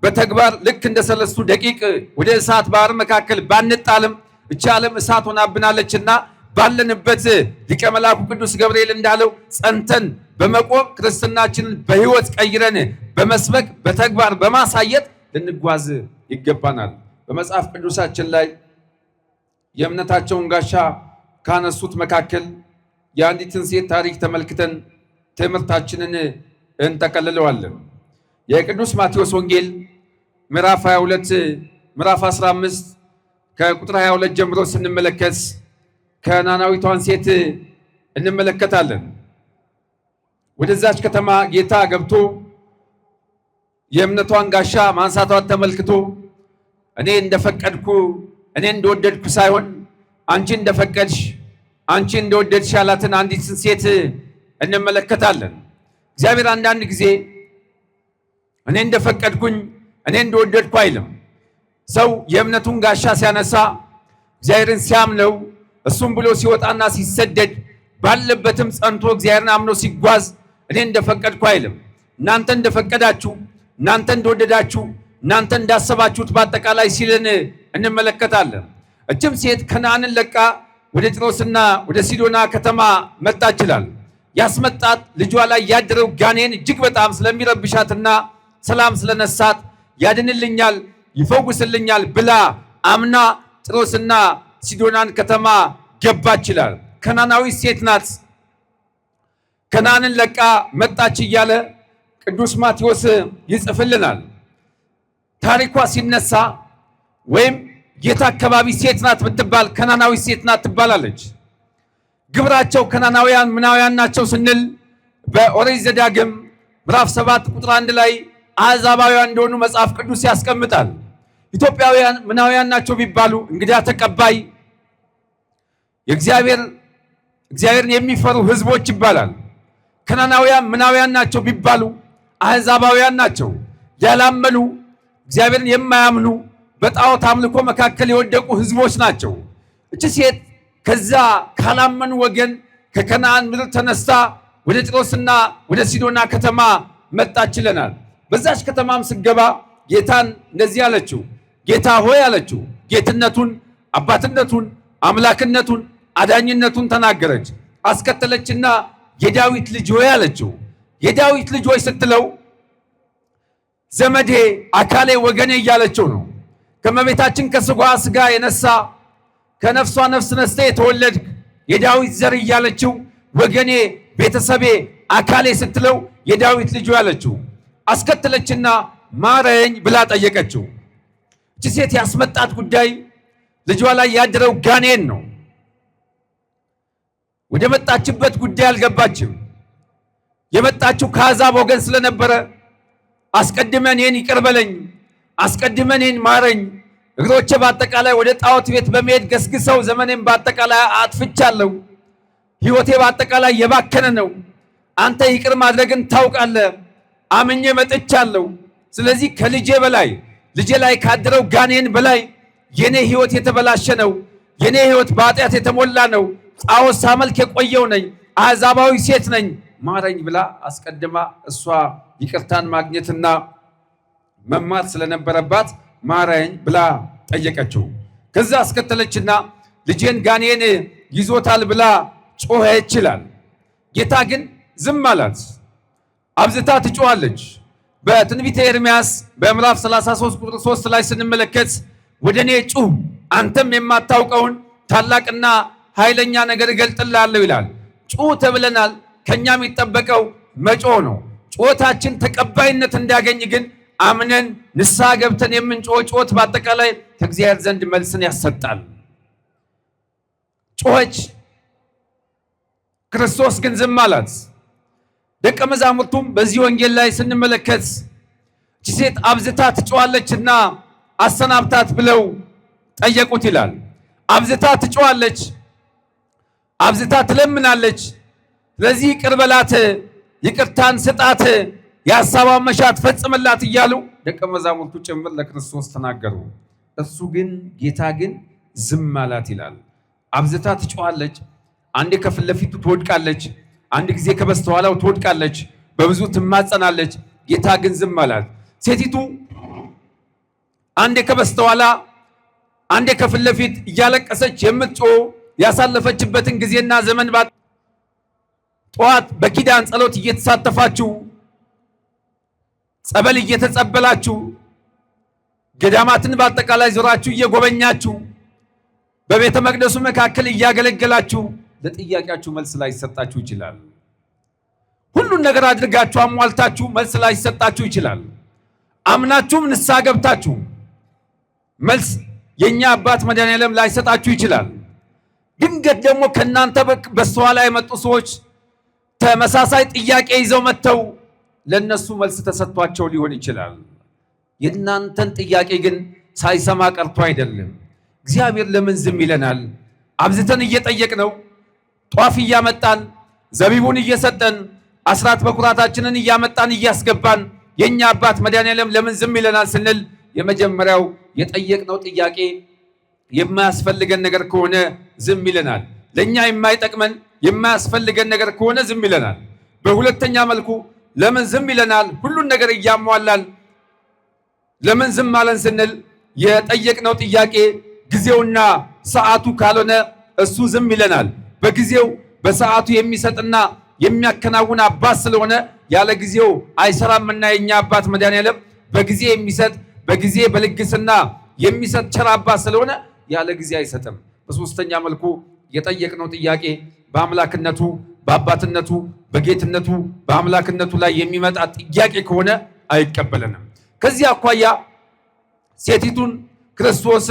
በተግባር ልክ እንደ 3 ደቂቅ ወደ እሳት ባህር መካከል ባንጣልም እቺ ዓለም እሳት ሆናብናለችና ባለንበት ሊቀ መላኩ ቅዱስ ገብርኤል እንዳለው ጸንተን በመቆም ክርስትናችንን በሕይወት ቀይረን በመስበክ በተግባር በማሳየት ልንጓዝ ይገባናል። በመጽሐፍ ቅዱሳችን ላይ የእምነታቸውን ጋሻ ካነሱት መካከል የአንዲትን ሴት ታሪክ ተመልክተን ትምህርታችንን እንጠቀልለዋለን። የቅዱስ ማቴዎስ ወንጌል ምዕራፍ 22 ምዕራፍ 15 ከቁጥር 22 ጀምሮ ስንመለከት ከናናዊቷን ሴት እንመለከታለን። ወደዛች ከተማ ጌታ ገብቶ የእምነቷን ጋሻ ማንሳቷን ተመልክቶ እኔ እንደፈቀድኩ እኔ እንደወደድኩ ሳይሆን አንቺ እንደፈቀድሽ አንቺ እንደወደድሽ ያላትን አንዲት ሴት እንመለከታለን። እግዚአብሔር አንዳንድ ጊዜ እኔ እንደፈቀድኩኝ እኔ እንደወደድኩ አይልም። ሰው የእምነቱን ጋሻ ሲያነሳ እግዚአብሔርን ሲያምነው እሱም ብሎ ሲወጣና ሲሰደድ ባለበትም ጸንቶ እግዚአብሔርን አምኖ ሲጓዝ እኔ እንደፈቀድኩ አይልም። እናንተ እንደፈቀዳችሁ፣ እናንተ እንደወደዳችሁ፣ እናንተ እንዳሰባችሁት በአጠቃላይ ሲልን እንመለከታለን። እችም ሴት ከነዓንን ለቃ ወደ ጢሮስና ወደ ሲዶና ከተማ መጣች ይላል። ያስመጣት ልጇ ላይ ያደረው ጋኔን እጅግ በጣም ስለሚረብሻትና ሰላም ስለነሳት ያድንልኛል፣ ይፈውስልኛል ብላ አምና ጢሮስና ሲዶናን ከተማ ገባች ይላል። ከናናዊ ሴት ናት። ከነዓንን ለቃ መጣች እያለ ቅዱስ ማቴዎስ ይጽፍልናል። ታሪኳ ሲነሳ ወይም የት አካባቢ ሴት ናት ብትባል ከናናዊ ሴት ናት ትባላለች። ግብራቸው ከናናውያን ምናውያን ናቸው ስንል በኦሪት ዘዳግም ምዕራፍ 7 ቁጥር 1 ላይ አሕዛባውያን እንደሆኑ መጽሐፍ ቅዱስ ያስቀምጣል። ኢትዮጵያውያን ምናውያን ናቸው ቢባሉ እንግዳ ተቀባይ እግዚአብሔርን የሚፈሩ ሕዝቦች ይባላል። ከናናውያን ምናውያን ናቸው ቢባሉ አሕዛባውያን ናቸው። ያላመኑ እግዚአብሔርን የማያምኑ በጣዖት አምልኮ መካከል የወደቁ ሕዝቦች ናቸው። እቺ ሴት ከዛ ካላመኑ ወገን ከከነዓን ምድር ተነስታ ወደ ጢሮስና ወደ ሲዶና ከተማ መጣች ይለናል። በዛች ከተማም ስገባ ጌታን እንደዚህ አለችው። ጌታ ሆይ አለችው። ጌትነቱን፣ አባትነቱን፣ አምላክነቱን፣ አዳኝነቱን ተናገረች። አስከተለችና የዳዊት ልጅ ሆይ አለችው። የዳዊት ልጅ ሆይ ስትለው ዘመዴ፣ አካሌ፣ ወገኔ እያለችው ነው። ከመቤታችን ከሥጋዋ ሥጋ የነሳ ከነፍሷ ነፍስ ነስተ የተወለድክ የዳዊት ዘር እያለችው ወገኔ፣ ቤተሰቤ፣ አካሌ ስትለው የዳዊት ልጅ ሆይ አለችው። አስከተለችና ማረኝ ብላ ጠየቀችው። እቺ ሴት ያስመጣት ጉዳይ ልጇ ላይ ያደረው ጋኔን ነው። ወደ መጣችበት ጉዳይ አልገባችም። የመጣችው ከአሕዛብ ወገን ስለነበረ አስቀድመን እኔን ይቅር በለኝ፣ አስቀድመን እኔን ማረኝ፣ እግሮቼ በአጠቃላይ ወደ ጣዖት ቤት በመሄድ ገስግሰው ዘመኔን በአጠቃላይ አጥፍቻለሁ፣ ሕይወቴ በአጠቃላይ የባከነ ነው፣ አንተ ይቅር ማድረግን ታውቃለህ፣ አምኜ መጥቻለሁ። ስለዚህ ከልጄ በላይ ልጄ ላይ ካደረው ጋኔን በላይ የኔ ሕይወት የተበላሸ ነው፣ የኔ ሕይወት በኃጢአት የተሞላ ነው፣ ጣዖት ሳመልክ የቆየው ነኝ፣ አሕዛባዊ ሴት ነኝ፣ ማረኝ ብላ አስቀድማ እሷ ይቅርታን ማግኘትና መማር ስለነበረባት ማረኝ ብላ ጠየቀችው። ከዛ አስከተለችና ልጄን ጋኔን ይዞታል ብላ ጮኸች ይላል። ጌታ ግን ዝም አላት። አብዝታ ትጮኻለች። በትንቢተ ኤርምያስ በምዕራፍ 33 ቁጥር 3 ላይ ስንመለከት ወደ እኔ ጩህ አንተም የማታውቀውን ታላቅና ኃይለኛ ነገር እገልጥልሃለሁ ይላል። ጩህ ተብለናል። ከኛ የሚጠበቀው መጮህ ነው። ጩኸታችን ተቀባይነት እንዲያገኝ ግን አምነን ንስሐ ገብተን የምንጮህ ጩኸት በአጠቃላይ ከእግዚአብሔር ዘንድ መልስን ያሰጣል። ጮኸች። ክርስቶስ ግን ዝም አላት። ደቀ መዛሙርቱም በዚህ ወንጌል ላይ ስንመለከት እቺ ሴት አብዝታ ትጮኻለችና አሰናብታት ብለው ጠየቁት ይላል። አብዝታ ትጮኻለች፣ አብዝታ ትለምናለች። ስለዚህ ይቅር በላት፣ ይቅርታን ስጣት፣ የሐሳቧን መሻት ፈጽምላት እያሉ ደቀ መዛሙርቱ ጭምር ለክርስቶስ ተናገሩ። እሱ ግን ጌታ ግን ዝም አላት ይላል። አብዝታ ትጮኻለች። አንዴ ከፊት ለፊቱ ትወድቃለች፣ አንድ ጊዜ ከበስተኋላው ትወድቃለች፣ በብዙ ትማጸናለች። ጌታ ግን ዝም አላት። ሴቲቱ አንዴ ከበስተኋላ አንዴ ከፊት ለፊት እያለቀሰች የምትጮህ ያሳለፈችበትን ጊዜና ዘመን ጠዋት በኪዳን ጸሎት እየተሳተፋችሁ ጸበል እየተጸበላችሁ ገዳማትን በአጠቃላይ ዞራችሁ እየጎበኛችሁ በቤተ መቅደሱ መካከል እያገለገላችሁ ለጥያቄያችሁ መልስ ላይ ይሰጣችሁ ይችላል። ሁሉን ነገር አድርጋችሁ አሟልታችሁ መልስ ላይ ይሰጣችሁ ይችላል። አምናችሁም ንስሐ ገብታችሁ መልስ የኛ አባት መድኃኔዓለም ላይ ይሰጣችሁ ይችላል። ድንገት ደግሞ ከናንተ በስተኋላ የመጡ ሰዎች ተመሳሳይ ጥያቄ ይዘው መጥተው ለነሱ መልስ ተሰጥቷቸው ሊሆን ይችላል። የእናንተን ጥያቄ ግን ሳይሰማ ቀርቶ አይደለም። እግዚአብሔር ለምን ዝም ይለናል? አብዝተን እየጠየቅነው ጧፍ እያመጣን ዘቢቡን እየሰጠን አስራት በኩራታችንን እያመጣን እያስገባን የኛ አባት መድኃኔዓለም ለምን ዝም ይለናል ስንል የመጀመሪያው የጠየቅነው ጥያቄ የማያስፈልገን ነገር ከሆነ ዝም ይለናል። ለኛ የማይጠቅመን የማያስፈልገን ነገር ከሆነ ዝም ይለናል። በሁለተኛ መልኩ ለምን ዝም ይለናል? ሁሉን ነገር እያሟላል ለምን ዝም አለን ስንል የጠየቅነው ጥያቄ ጊዜውና ሰዓቱ ካልሆነ እሱ ዝም ይለናል። በጊዜው በሰዓቱ የሚሰጥና የሚያከናውን አባት ስለሆነ ያለ ጊዜው አይሰራምና የኛ አባት መድኃኔዓለም በጊዜ የሚሰጥ በጊዜ በልግስና የሚሰጥ ቸር አባት ስለሆነ ያለ ጊዜ አይሰጥም። በሶስተኛ መልኩ የጠየቅነው ጥያቄ በአምላክነቱ በአባትነቱ በጌትነቱ በአምላክነቱ ላይ የሚመጣ ጥያቄ ከሆነ አይቀበለንም። ከዚህ አኳያ ሴቲቱን ክርስቶስ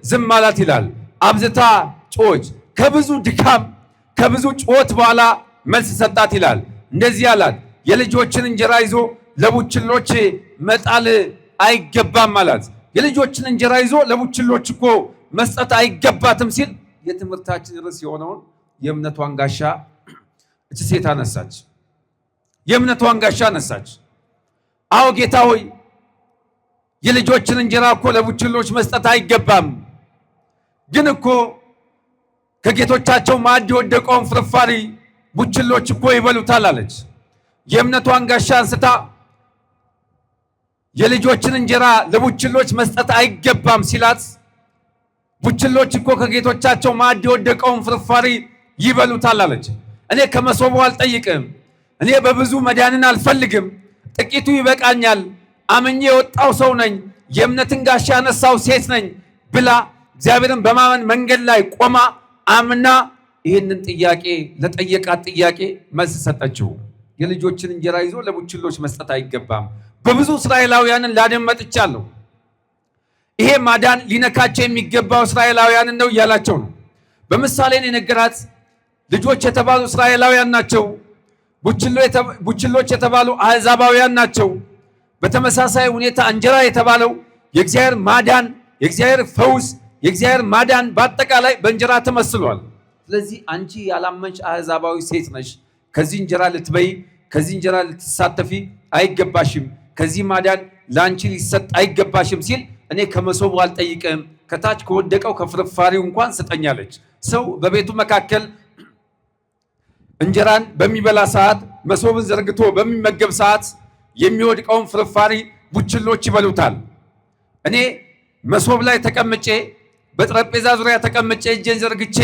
ዝም አላት ይላል። አብዝታ ጮኸች፣ ከብዙ ድካም ከብዙ ጩኸት በኋላ መልስ ሰጣት ይላል። እንደዚህ አላት፣ የልጆችን እንጀራ ይዞ ለቡችሎች መጣል አይገባም አላት። የልጆችን እንጀራ ይዞ ለቡችሎች እኮ መስጠት አይገባትም ሲል የትምህርታችን ርዕስ የሆነውን የእምነቷን ጋሻ እቺ ሴት አነሳች። የእምነቷን ጋሻ አነሳች። አዎ ጌታ ሆይ የልጆችን እንጀራ እኮ ለቡችሎች መስጠት አይገባም፣ ግን እኮ ከጌቶቻቸው ማዕድ የወደቀውን ፍርፋሪ ቡችሎች እኮ ይበሉታል አለች። የእምነቷን ጋሻ አንስታ የልጆችን እንጀራ ለቡችሎች መስጠት አይገባም ሲላት ቡችሎች እኮ ከጌቶቻቸው ማዕድ የወደቀውን ፍርፋሪ ይበሉታል አለች። እኔ ከመሶቡ አልጠይቅም፣ እኔ በብዙ መዳንን አልፈልግም፣ ጥቂቱ ይበቃኛል፣ አምኜ የወጣው ሰው ነኝ፣ የእምነትን ጋሻ ያነሳው ሴት ነኝ ብላ እግዚአብሔርን በማመን መንገድ ላይ ቆማ አምና ይህንን ጥያቄ ለጠየቃት ጥያቄ መልስ ሰጠችው። የልጆችን እንጀራ ይዞ ለቡችሎች መስጠት አይገባም። በብዙ እስራኤላውያንን ላድን መጥቻለሁ። ይሄ ማዳን ሊነካቸው የሚገባው እስራኤላውያንን ነው እያላቸው ነው። በምሳሌን የነገራት ልጆች የተባሉ እስራኤላውያን ናቸው። ቡችሎች የተባሉ አሕዛባውያን ናቸው። በተመሳሳይ ሁኔታ እንጀራ የተባለው የእግዚአብሔር ማዳን፣ የእግዚአብሔር ፈውስ፣ የእግዚአብሔር ማዳን በአጠቃላይ በእንጀራ ተመስሏል። ስለዚህ አንቺ ያላመንሽ አሕዛባዊ ሴት ነሽ። ከዚህ እንጀራ ልትበይ፣ ከዚህ እንጀራ ልትሳተፊ አይገባሽም፣ ከዚህ ማዳን ለአንቺ ሊሰጥ አይገባሽም ሲል እኔ ከመሶቡ አልጠይቅም፣ ከታች ከወደቀው ከፍርፋሪው እንኳን ስጠኛለች። ሰው በቤቱ መካከል እንጀራን በሚበላ ሰዓት መሶብን ዘርግቶ በሚመገብ ሰዓት የሚወድቀውን ፍርፋሪ ቡችሎች ይበሉታል። እኔ መሶብ ላይ ተቀምጬ በጠረጴዛ ዙሪያ ተቀምጬ እጄን ዘርግቼ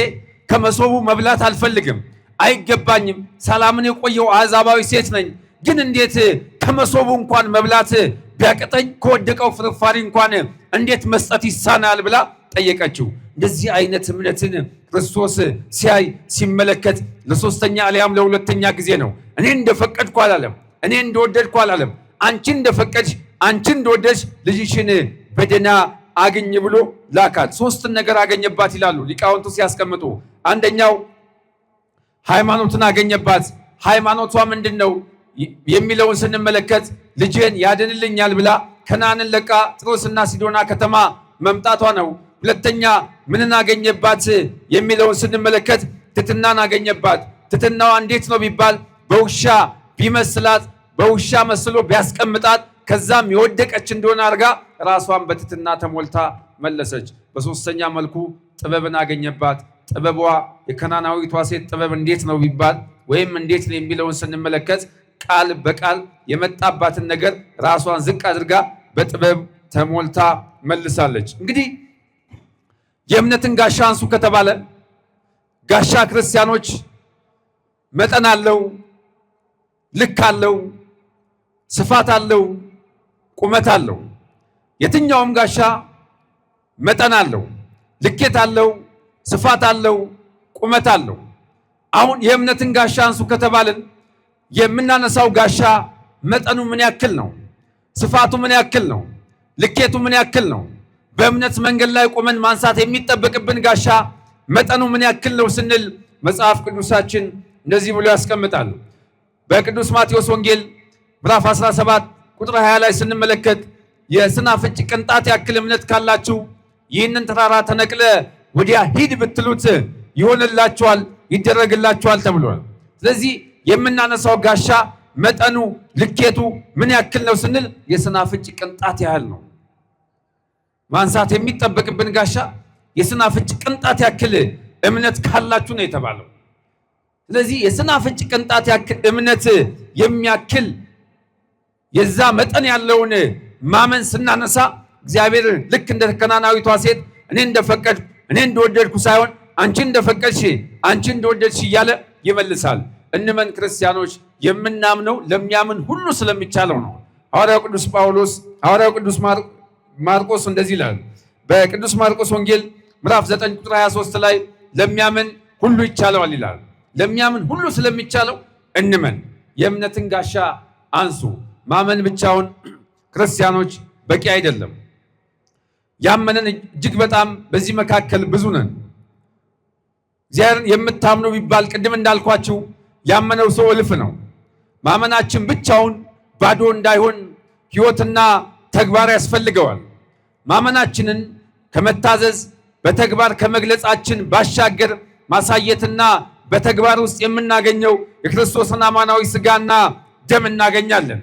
ከመሶቡ መብላት አልፈልግም፣ አይገባኝም። ሰላምን የቆየው አሕዛባዊ ሴት ነኝ። ግን እንዴት ከመሶቡ እንኳን መብላት ቢያቅተኝ ከወደቀው ፍርፋሪ እንኳን እንዴት መስጠት ይሳናል ብላ ጠየቀችው። እንደዚህ አይነት እምነትን ክርስቶስ ሲያይ ሲመለከት ለሶስተኛ አልያም ለሁለተኛ ጊዜ ነው። እኔ እንደፈቀድኩ አላለም፣ እኔ እንደወደድኩ አላለም። አንቺ እንደፈቀድሽ አንቺ እንደወደድሽ ልጅሽን በደህና አገኝ ብሎ ላካት። ሶስት ነገር አገኘባት ይላሉ ሊቃውንቱ ሲያስቀምጡ። አንደኛው ሃይማኖትን አገኘባት። ሃይማኖቷ ምንድነው የሚለውን ስንመለከት ልጅን ያድንልኛል ብላ ከነዓንን ለቃ ጥሮስና ሲዶና ከተማ መምጣቷ ነው። ሁለተኛ ምንን አገኘባት የሚለውን ስንመለከት ትሕትናን አገኘባት። ትሕትናዋ እንዴት ነው ቢባል በውሻ ቢመስላት በውሻ መስሎ ቢያስቀምጣት ከዛም የወደቀች እንደሆነ አድርጋ ራሷን በትትና ተሞልታ መለሰች። በሶስተኛ መልኩ ጥበብን አገኘባት። ጥበቧ የከናናዊቷ ሴት ጥበብ እንዴት ነው ቢባል ወይም እንዴት ነው የሚለውን ስንመለከት ቃል በቃል የመጣባትን ነገር ራሷን ዝቅ አድርጋ በጥበብ ተሞልታ መልሳለች። እንግዲህ የእምነትን ጋሻ አንሱ ከተባለ ጋሻ ክርስቲያኖች መጠን አለው፣ ልክ አለው፣ ስፋት አለው፣ ቁመት አለው። የትኛውም ጋሻ መጠን አለው፣ ልኬት አለው፣ ስፋት አለው፣ ቁመት አለው። አሁን የእምነትን ጋሻ አንሱ ከተባልን የምናነሳው ጋሻ መጠኑ ምን ያክል ነው? ስፋቱ ምን ያክል ነው? ልኬቱ ምን ያክል ነው? በእምነት መንገድ ላይ ቆመን ማንሳት የሚጠበቅብን ጋሻ መጠኑ ምን ያክል ነው ስንል መጽሐፍ ቅዱሳችን እንደዚህ ብሎ ያስቀምጣል። በቅዱስ ማቴዎስ ወንጌል ምዕራፍ 17 ቁጥር 20 ላይ ስንመለከት የስናፍጭ ቅንጣት ያክል እምነት ካላችሁ ይህንን ተራራ ተነቅለ ወዲያ ሂድ ብትሉት ይሆንላችኋል፣ ይደረግላችኋል ተብሏል። ስለዚህ የምናነሳው ጋሻ መጠኑ ልኬቱ ምን ያክል ነው ስንል የስናፍጭ ቅንጣት ያህል ነው። ማንሳት የሚጠበቅብን ጋሻ የስናፍጭ ቅንጣት ያክል እምነት ካላችሁ ነው የተባለው። ስለዚህ የስናፍጭ ቅንጣት ያክል እምነት የሚያክል የዛ መጠን ያለውን ማመን ስናነሳ እግዚአብሔር ልክ እንደ ከናናዊቷ ሴት እኔ እንደፈቀድኩ እኔ እንደወደድኩ ሳይሆን አንቺ እንደፈቀድሽ አንቺ እንደወደድሽ እያለ ይመልሳል። እንመን ክርስቲያኖች፣ የምናምነው ለሚያምን ሁሉ ስለሚቻለው ነው። ሐዋርያው ቅዱስ ጳውሎስ ሐዋርያው ቅዱስ ማርቆስ እንደዚህ ይላል በቅዱስ ማርቆስ ወንጌል ምዕራፍ 9 ቁጥር 23 ላይ ለሚያምን ሁሉ ይቻለዋል ይላል። ለሚያምን ሁሉ ስለሚቻለው እንመን። የእምነትን ጋሻ አንሱ። ማመን ብቻውን ክርስቲያኖች በቂ አይደለም። ያመነን እጅግ በጣም በዚህ መካከል ብዙ ነን። እግዚአብሔርን የምታምኑ ቢባል ቅድም እንዳልኳችሁ ያመነው ሰው እልፍ ነው። ማመናችን ብቻውን ባዶ እንዳይሆን ሕይወትና ተግባር ያስፈልገዋል። ማመናችንን ከመታዘዝ በተግባር ከመግለጻችን ባሻገር ማሳየትና በተግባር ውስጥ የምናገኘው የክርስቶስን አማናዊ ሥጋና ደም እናገኛለን።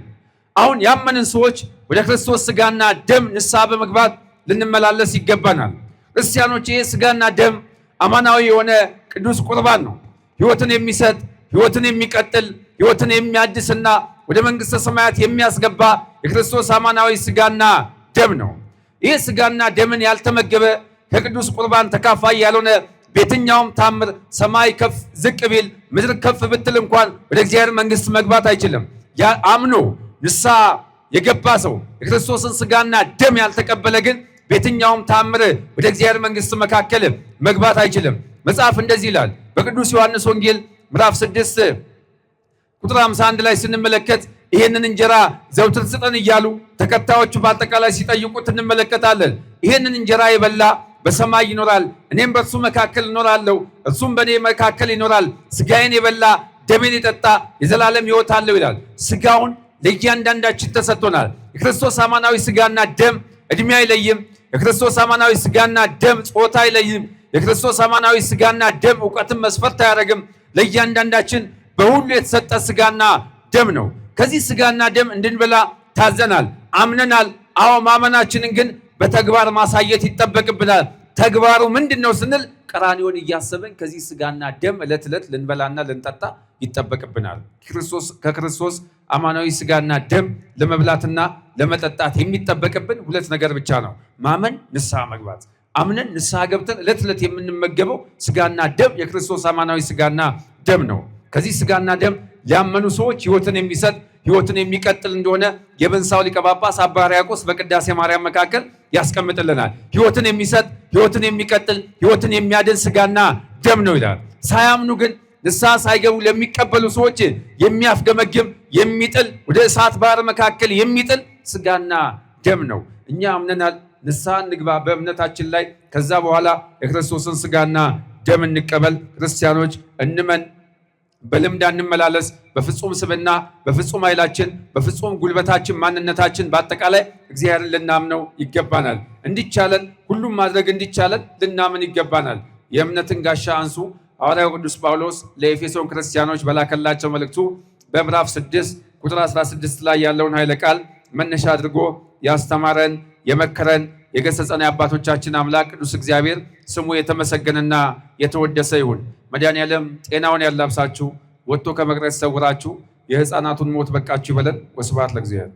አሁን ያመንን ሰዎች ወደ ክርስቶስ ሥጋና ደም ንስሐ በመግባት ልንመላለስ ይገባናል። ክርስቲያኖች፣ ይህ ሥጋና ደም አማናዊ የሆነ ቅዱስ ቁርባን ነው። ሕይወትን የሚሰጥ ሕይወትን የሚቀጥል ሕይወትን የሚያድስና ወደ መንግሥተ ሰማያት የሚያስገባ የክርስቶስ አማናዊ ሥጋና ደም ነው። ይህ ሥጋና ደምን ያልተመገበ ከቅዱስ ቁርባን ተካፋይ ያልሆነ በየትኛውም ታምር ሰማይ ከፍ ዝቅ ቢል ምድር ከፍ ብትል እንኳን ወደ እግዚአብሔር መንግሥት መግባት አይችልም። ያ አምኖ ንስሐ የገባ ሰው የክርስቶስን ሥጋና ደም ያልተቀበለ ግን በየትኛውም ታምር ወደ እግዚአብሔር መንግሥት መካከል መግባት አይችልም። መጽሐፍ እንደዚህ ይላል በቅዱስ ዮሐንስ ወንጌል ምዕራፍ 6 ቁጥር 51 ላይ ስንመለከት ይሄንን እንጀራ ዘውትር ስጠን እያሉ ተከታዮቹ በአጠቃላይ ሲጠይቁት እንመለከታለን። ይሄንን እንጀራ የበላ በሰማይ ይኖራል፣ እኔም በእርሱ መካከል እኖራለሁ፣ እርሱም በእኔ መካከል ይኖራል። ሥጋዬን የበላ ደሜን የጠጣ የዘላለም ሕይወት አለው ይላል። ሥጋውን ለእያንዳንዳችን ተሰጥቶናል። የክርስቶስ አማናዊ ሥጋና ደም ዕድሜ አይለይም። የክርስቶስ አማናዊ ሥጋና ደም ጾታ አይለይም። የክርስቶስ አማናዊ ሥጋና ደም ዕውቀትን መስፈርት አያደርግም። ለእያንዳንዳችን በሁሉ የተሰጠ ሥጋና ደም ነው። ከዚህ ሥጋና ደም እንድንበላ ታዘናል፣ አምነናል። አዎ ማመናችንን ግን በተግባር ማሳየት ይጠበቅብናል። ተግባሩ ምንድን ነው ስንል ቀራንዮን እያሰብን ከዚህ ሥጋና ደም ዕለት ዕለት ልንበላና ልንጠጣ ይጠበቅብናል። ከክርስቶስ አማናዊ ሥጋና ደም ለመብላትና ለመጠጣት የሚጠበቅብን ሁለት ነገር ብቻ ነው። ማመን፣ ንስሐ መግባት። አምነን ንስሐ ገብተን ዕለት ዕለት የምንመገበው ሥጋና ደም የክርስቶስ አማናዊ ሥጋና ደም ነው። ከዚህ ሥጋና ደም ሊያመኑ ሰዎች ሕይወትን የሚሰጥ ሕይወትን የሚቀጥል እንደሆነ የበንሳው ሊቀ ጳጳስ አባ ሕርያቆስ በቅዳሴ ማርያም መካከል ያስቀምጥልናል። ሕይወትን የሚሰጥ ሕይወትን የሚቀጥል ሕይወትን የሚያድን ሥጋና ደም ነው ይላል። ሳያምኑ ግን ንስሐ ሳይገቡ ለሚቀበሉ ሰዎች የሚያፍገመግም የሚጥል ወደ እሳት ባህር መካከል የሚጥል ሥጋና ደም ነው። እኛ አምነናል፣ ንስሐ እንግባ በእምነታችን ላይ። ከዛ በኋላ የክርስቶስን ሥጋና ደም እንቀበል። ክርስቲያኖች እንመን፣ በልምድ እንመላለስ። በፍጹም ስብዕና፣ በፍጹም ኃይላችን፣ በፍጹም ጉልበታችን፣ ማንነታችን በአጠቃላይ እግዚአብሔርን ልናምነው ይገባናል። እንዲቻለን ሁሉም ማድረግ እንዲቻለን ልናምን ይገባናል። የእምነትን ጋሻ አንሱ። ሐዋርያው ቅዱስ ጳውሎስ ለኤፌሶን ክርስቲያኖች በላከላቸው መልእክቱ በምዕራፍ 6 ቁጥር 16 ላይ ያለውን ኃይለ ቃል መነሻ አድርጎ ያስተማረን የመከረን የገሰጸን የአባቶቻችን አምላክ ቅዱስ እግዚአብሔር ስሙ የተመሰገነና የተወደሰ ይሁን። መድኃኔዓለም ጤናውን ያላብሳችሁ፣ ወጥቶ ከመቅረት ሰውራችሁ፣ የሕፃናቱን ሞት በቃችሁ ይበለን። ወስብሐት ለእግዚአብሔር።